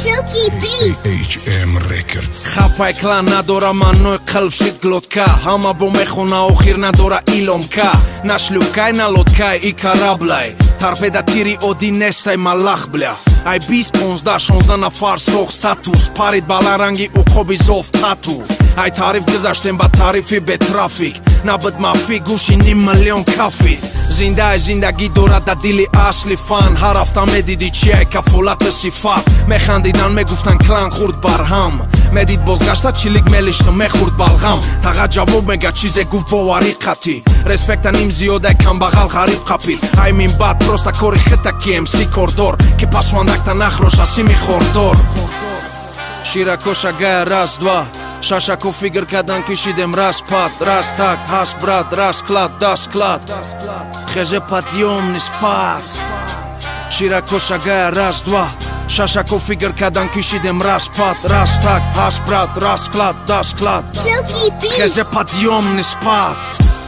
Silky beat. HM Records. Chapaj klan nadora manoj khalvshit glotka Hama bo mexona okhir nadora ilomka Nashlukai na lotkaj I karablaj Tarpeda tiri odinestaj malach bля Aj bis 15-16 nafar soch status Parit balarangi u khobi zov tatu Aj tarif gzashtem ba tarifi be trafik Nabad mafi gushi 1 milion kafi Zindaj zindagi dora da dili asli fan Har hafta me didi chiaj kafolat sifat Me khandidan me guftan klan khurd barham Me did bozgashta chilig melishto me khurd balgham Taqa javob mega chize guf bovari qati Respektan im ziyodaj kambaghal gharib qapil Ay min bad prosta kori khitaki MC kordor Ke paswandaktan akhrosh asimi khordor Shirako shagaya raz dva Shashako figr kadan kishidem raz pat Raz tak has brat raz klad das klad Kheze patyom nispat Shirako shagaya raz dva Shashako figr kadan kishidem raz pat Raz tak has brat raz klad das klad Silky beat. Kheze patyom nispat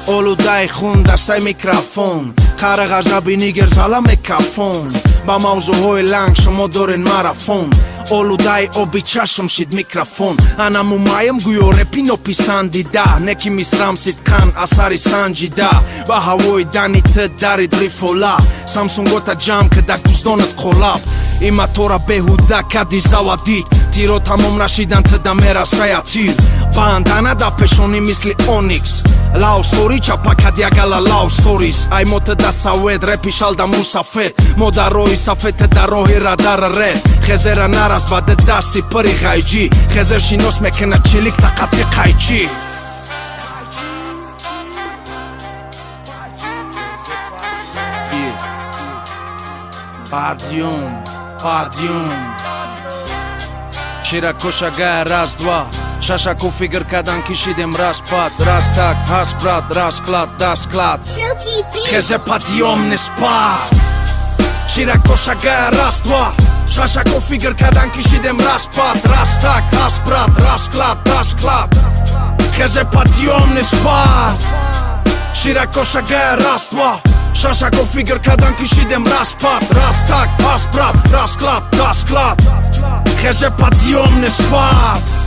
Olu dai khun dastaj mikrofon Khara ghazabi niger zala me kafon Ba mauzo hoj lang shumë odorin marafon Olu daj obiqashëm shit mikrofon Ana mu majem gujo repin opisandi da Neki misram si t'kan asari sanji da Ba havoj dani të darit rifola Samsung gota gjam këda guzdonet kolab Ima tora behuda ka di zawadit Tiro tamom rashidan të damera sajatir Bandana da peshoni misli Onyx Lao story çapa kadya gala lao stories Aj mo të da sawed repi shalda musafet Mo da rohi safet të da rohi radar red Khezera naras ba dhe dasti për I gajgji Khezer shinos me kena qilik ta kati kajqi Padyum Shirako shagaya raz dva Shashako figr kadan kishidem raz pat Raz tak has brat raz klad das klad Silky beat. Kheze patyom nispat Shirako shagaya raz dva Shashako figr kadan kishidem raz pat Raz tak has brat raz klad das klad Kheze patyom nispat Shirako shagaya raz dva Shashako figr kadan kishidem raz pat Raz tak has brat raz klad das klad Kheze patyom nispat